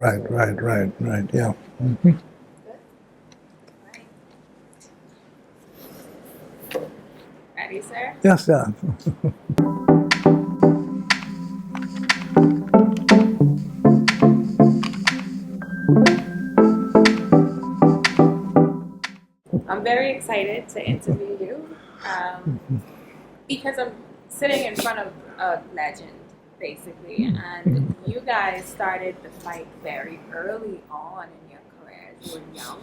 Right, yeah. Mhm. Ready, sir? Yes, yeah. I'm very excited to interview you because I'm sitting in front of a legend, basically, and you guys started the fight very early on in your careers. You were young,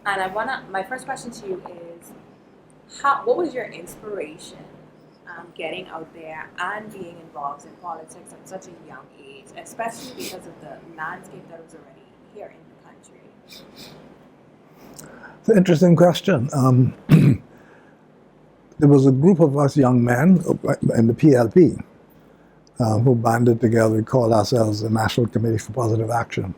and my first question to you is, what was your inspiration getting out there and being involved in politics at such a young age, especially because of the landscape that was already here in the country? It's an interesting question. There was a group of us young men in the PLP who banded together. We called ourselves the National Committee for Positive Action.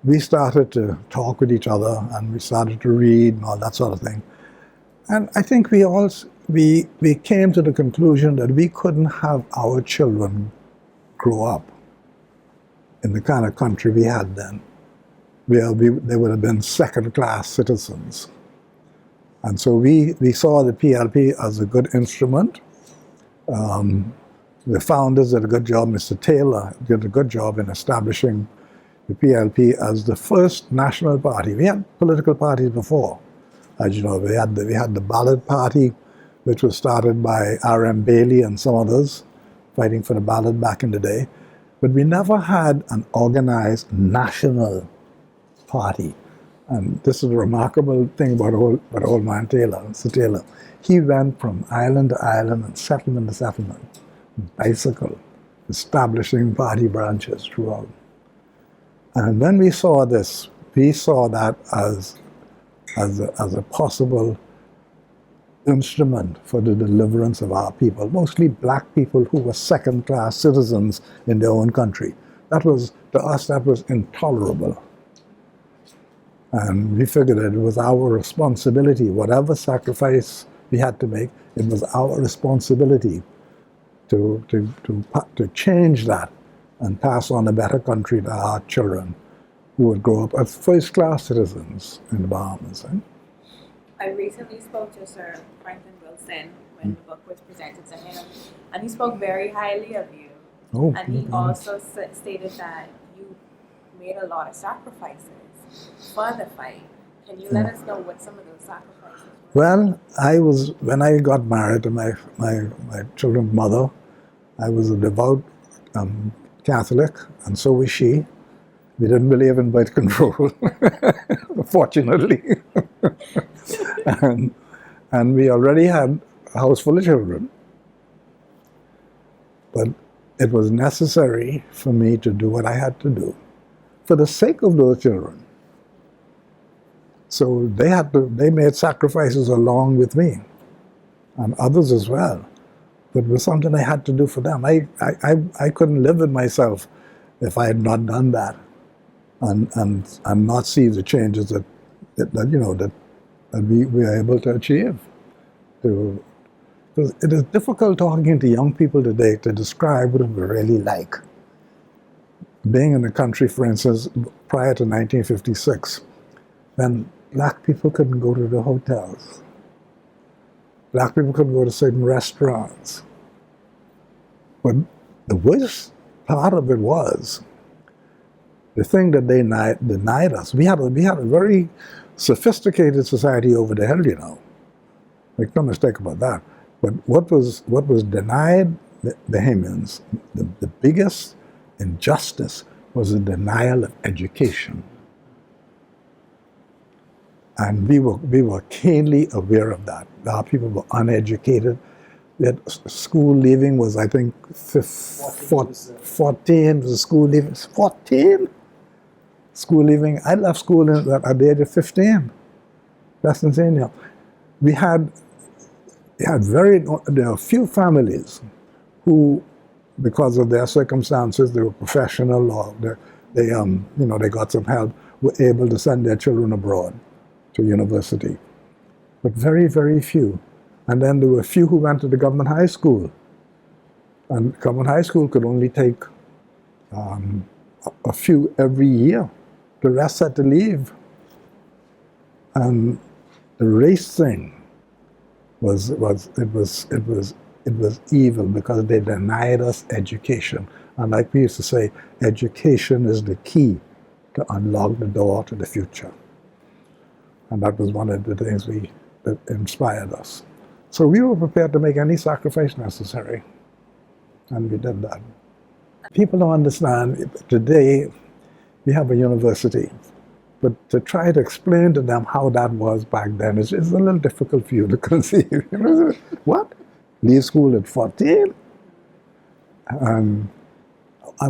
We started to talk with each other, and we started to read and all that sort of thing. And I think we came to the conclusion that we couldn't have our children grow up in the kind of country we had then, where they would have been second-class citizens. And so we saw the PLP as a good instrument. The founders did a good job. Mr. Taylor did a good job in establishing the PLP as the first national party. We had political parties before. As you know, we had the Ballot Party, which was started by R.M. Bailey and some others fighting for the ballot back in the day. But we never had an organized national party. And this is a remarkable thing about old man Taylor, Mr. Taylor. He went from island to island and settlement to settlement, bicycle, establishing party branches throughout. And when we saw this, we saw that as a possible instrument for the deliverance of our people, mostly black people who were second-class citizens in their own country. That was, to us, that was intolerable. And we figured that it was our responsibility, whatever sacrifice we had to make, it was our responsibility to change that and pass on a better country to our children who would grow up as first-class citizens in the Bahamas. I recently spoke to Sir Franklin Wilson when the book was presented to him, and he spoke very highly of you. Oh, and he also stated that you made a lot of sacrifices for the fight. Can you let us know what some of those sacrifices were? Well, when I got married to my children's mother, I was a devout Catholic, and so was she. We didn't believe in birth control, fortunately. and we already had a house full of children. But it was necessary for me to do what I had to do for the sake of those children. So they made sacrifices along with me, and others as well. But it was something I had to do for them. I couldn't live with myself if I had not done that, and not see the changes that we were able to achieve. Because it is difficult talking to young people today to describe what it was really like. Being in the country, for instance, prior to 1956, when black people couldn't go to the hotels. Black people couldn't go to certain restaurants. But the worst part of it was the thing that they denied us. We had a very sophisticated society over there, you know. Make no mistake about that. But what was denied the Bahamians, the biggest injustice was the denial of education. And we were keenly aware of that. Our people were uneducated. School leaving was, I think, 14 was school leaving. 14? School leaving. I left school at the age of 15. That's insane. Yeah. There are few families who, because of their circumstances, they were professional or they got some help, were able to send their children abroad to university. But very, very few. And then there were a few who went to the government high school. And government high school could only take a few every year. The rest had to leave. And the race thing was evil because they denied us education. And like we used to say, education is the key to unlock the door to the future. And that was one of the things that inspired us. So we were prepared to make any sacrifice necessary. And we did that. People don't understand, today we have a university, but to try to explain to them how that was back then is a little difficult for you to conceive. What? Leave school at 14? And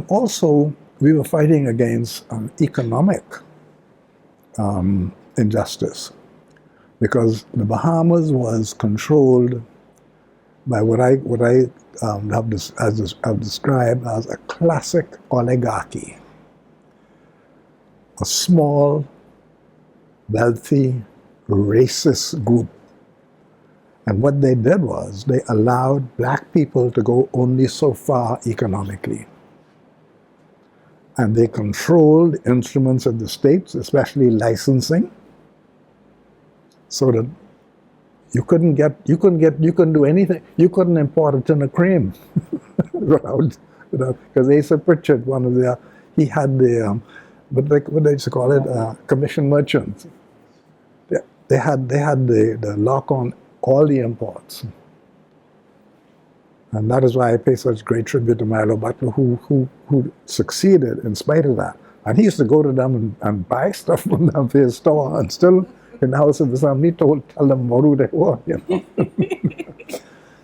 also, we were fighting against economic injustice, because the Bahamas was controlled by what I have described as a classic oligarchy. A small, wealthy, racist group. And what they did was they allowed black people to go only so far economically. And they controlled instruments of the states, especially licensing, so that you couldn't do anything. You couldn't import a tin of cream because Asa Pritchard, he had the what they used to call it, commission merchants. They had the lock on all the imports. And that is why I pay such great tribute to Milo Butler, who succeeded in spite of that. And he used to go to them and buy stuff from them for his store, and still in the House of Assembly tell them who they were.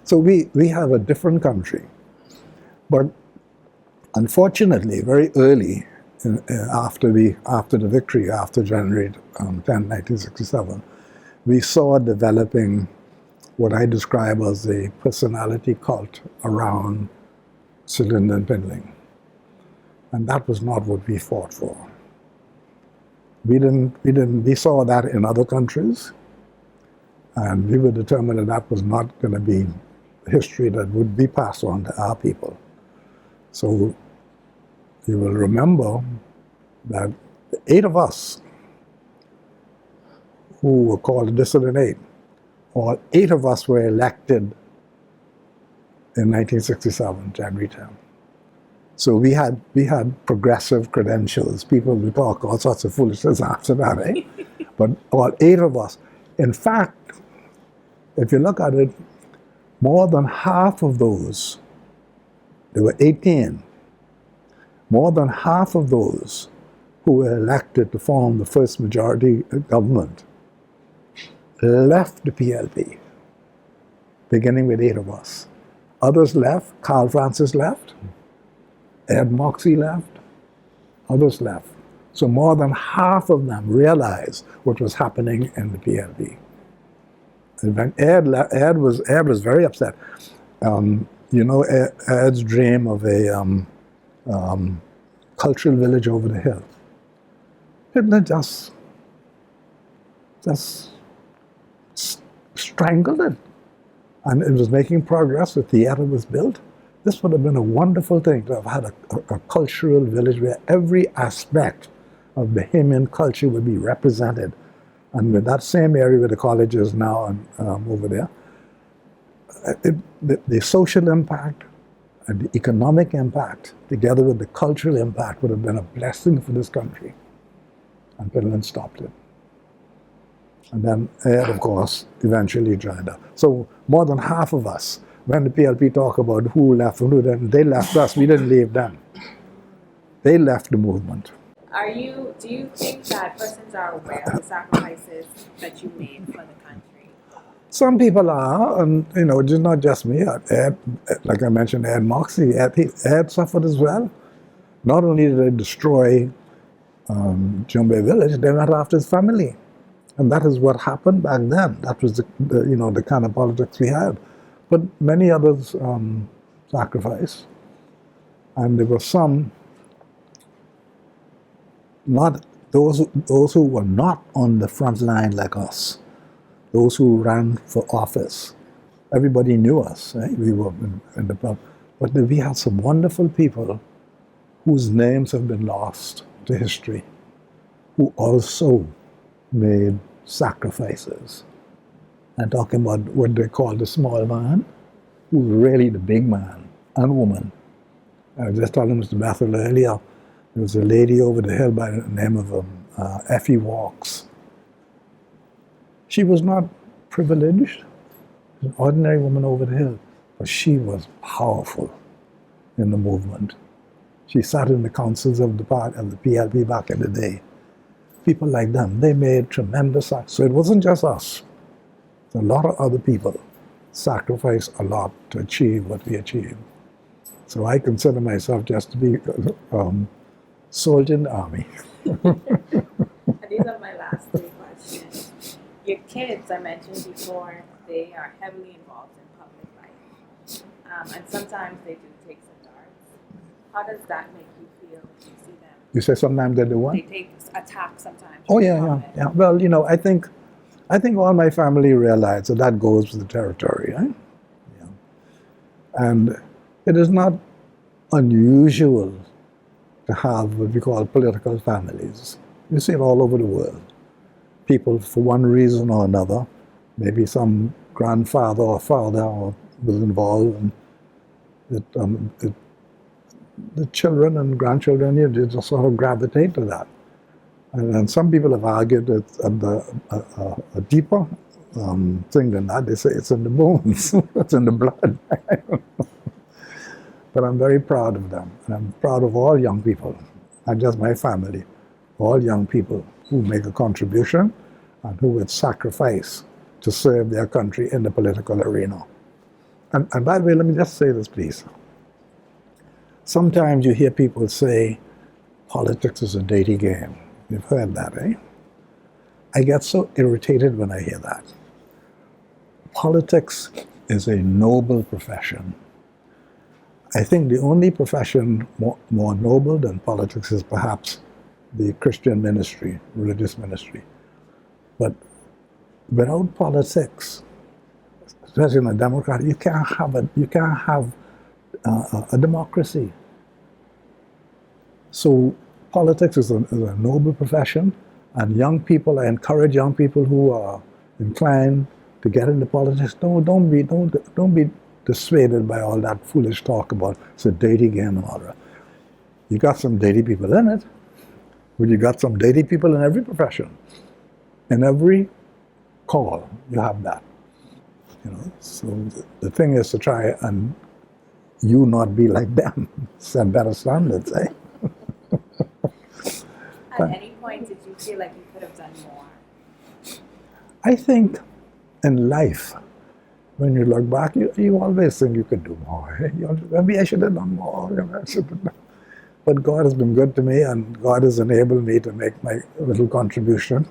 So we have a different country. But unfortunately, very early, after the victory, after January 10, 1967, we saw developing what I describe as a personality cult around Cylinder and Pindling. And that was not what we fought for. We saw that in other countries, and we were determined that was not going to be history that would be passed on to our people. So you will remember that the 8 of us who were called the Dissident 8, all 8 of us were elected in 1967, January 10. So we had progressive credentials. People would talk all sorts of foolishness after that, eh? But all 8 of us. In fact, if you look at it, more than half of those, there were 18, more than half of those who were elected to form the first majority government left the PLP, beginning with 8 of us. Others left. Carl Francis left. Ed Moxie left. Others left. So more than half of them realized what was happening in the PLP. And when Ed was very upset. Ed's dream of a cultural village over the hill. Hitler just strangled it. And it was making progress. The theater was built. This would have been a wonderful thing to have had a cultural village where every aspect of Bahamian culture would be represented. And with that same area where the college is now and over there, the social impact and the economic impact, together with the cultural impact, would have been a blessing for this country. And Finland stopped it. And then Ed, of course, eventually joined up. So more than half of us, when the PLP talk about who left and who didn't, they left us. We didn't leave them. They left the movement. Do you think that persons are aware of the sacrifices that you made for the country? Some people are, and just not just me. Ed, like I mentioned, Ed Moxie, Ed suffered as well. Not only did they destroy Jumbe Village, they went after his family. And that is what happened back then. That was the kind of politics we had. But many others sacrificed. And there were some, not those who were not on the front line like us, those who ran for office. Everybody knew us, right? We were in the pub. But we had some wonderful people whose names have been lost to history, who also made sacrifices. I'm talking about what they call the small man, who's really the big man and woman. I was just telling Mr. Bethel earlier, there was a lady over the hill by the name of Effie Walks. She was not privileged, an ordinary woman over the hill, but she was powerful in the movement. She sat in the councils of the PLP back in the day. People like them, they made tremendous acts. So it wasn't just us. A lot of other people sacrificed a lot to achieve what we achieved. So I consider myself just to be soldier in the army. And these are my last three questions. Your kids, I mentioned before, they are heavily involved in public life. And sometimes they do take some darts. How does that make you feel when you see them? You say sometimes they do what? They take attacks sometimes. Oh yeah. Well, I think all my family realize that goes with the territory, right? Yeah. And it is not unusual to have what we call political families. You see it all over the world. People, for one reason or another, maybe some grandfather or father was involved, and the children and grandchildren, they just sort of gravitate to that. And some people have argued that a deeper thing than that. They say it's in the bones, it's in the blood. But I'm very proud of them, and I'm proud of all young people, not just my family, all young people who make a contribution and who would sacrifice to serve their country in the political arena. And by the way, let me just say this, please. Sometimes you hear people say, politics is a dirty game. You've heard that, eh? I get so irritated when I hear that. Politics is a noble profession. I think the only profession more noble than politics is perhaps the Christian ministry, religious ministry. But without politics, especially in a democracy, you can't have a democracy. So politics is a noble profession, and young people, I encourage young people who are inclined to get into politics. Don't be dissuaded by all that foolish talk about it's a dirty game and all that. You got some dirty people in it, but you got some dirty people in every profession. In every call, you have that. So the thing is to try and you not be like them. Set better standards, eh? At any point, did you feel like you could have done more? I think in life, when you look back, you always think you could do more. Maybe I should have done more. But God has been good to me, and God has enabled me to make my little contribution,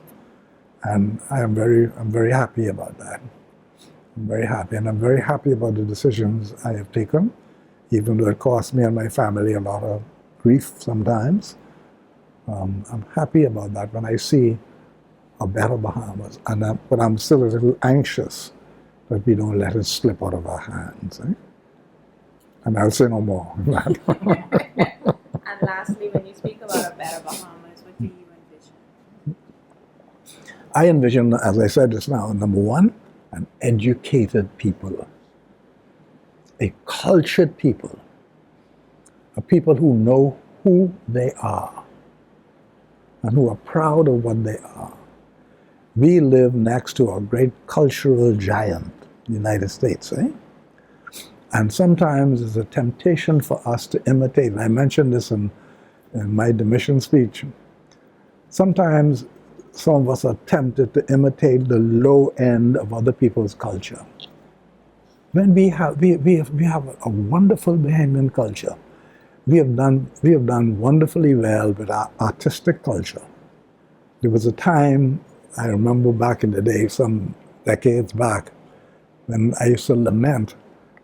and I'm very happy about that. I'm very happy, and I'm very happy about the decisions I have taken, even though it cost me and my family a lot of grief sometimes. I'm happy about that when I see a better Bahamas, but I'm still a little anxious that we don't let it slip out of our hands. Eh? And I'll say no more. And lastly, when you speak about a better Bahamas, what do you envision? I envision, as I said just now, number one, an educated people, a cultured people, a people who know who they are and who are proud of what they are. We live next to a great cultural giant, the United States, eh? And sometimes there's a temptation for us to imitate. And I mentioned this in my demission speech. Sometimes some of us are tempted to imitate the low end of other people's culture. When we have a wonderful Bahamian culture. We have done wonderfully well with our artistic culture. There was a time, I remember back in the day, some decades back, when I used to lament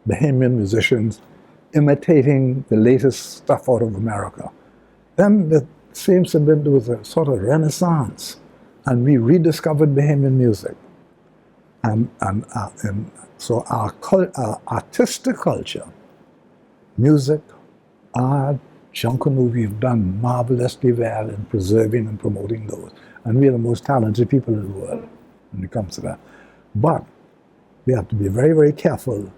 Bahamian musicians imitating the latest stuff out of America. Then it seems there was a sort of renaissance, and we rediscovered Bahamian music. And so our artistic culture, music, art, Junkanoo, we've done marvelously well in preserving and promoting those. And we are the most talented people in the world when it comes to that. But we have to be very, very careful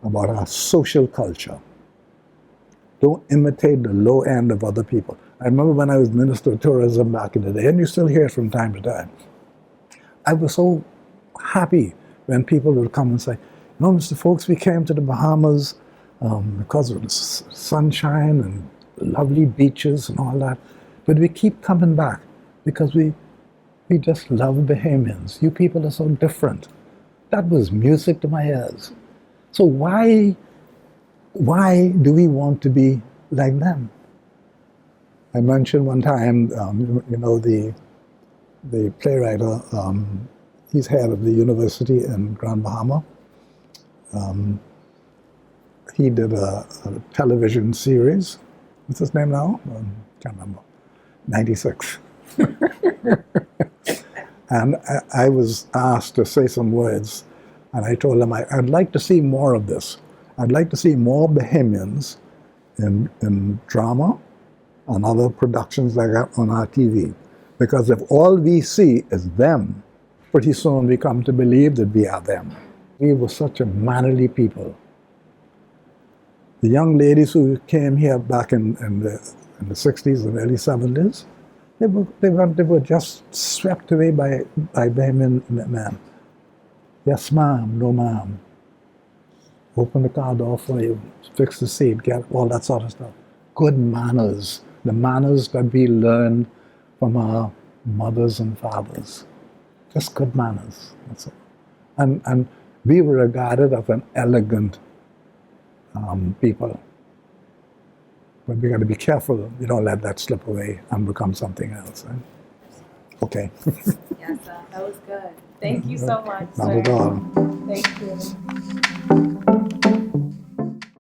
about our social culture. Don't imitate the low end of other people. I remember when I was Minister of Tourism back in the day, and you still hear it from time to time, I was so happy when people would come and say, you know, Mr. Foulkes, we came to the Bahamas because of the sunshine and lovely beaches and all that, but we keep coming back because we just love Bahamians. You people are so different. That was music to my ears. So why do we want to be like them? I mentioned one time, you know, the playwright, he's head of the university in Grand Bahama. He did a television series. What's his name now? Can't remember. 96. And I was asked to say some words, and I told him I'd like to see more of this. I'd like to see more Bahamians in drama and other productions like that on our TV. Because if all we see is them, pretty soon we come to believe that we are them. We were such a mannerly people. The young ladies who came here back in the 60s and early 70s, they were just swept away by Bahamian men. Yes, ma'am, no, ma'am. Open the car door for you, fix the seat, get all that sort of stuff. Good manners, the manners that we learned from our mothers and fathers. Just good manners, that's all. And we were regarded as an elegant people. But we got to be careful, we don't let that slip away and become something else. Right? Okay. Yes, that was good. Thank you so much, Not sir. at all. Thank you.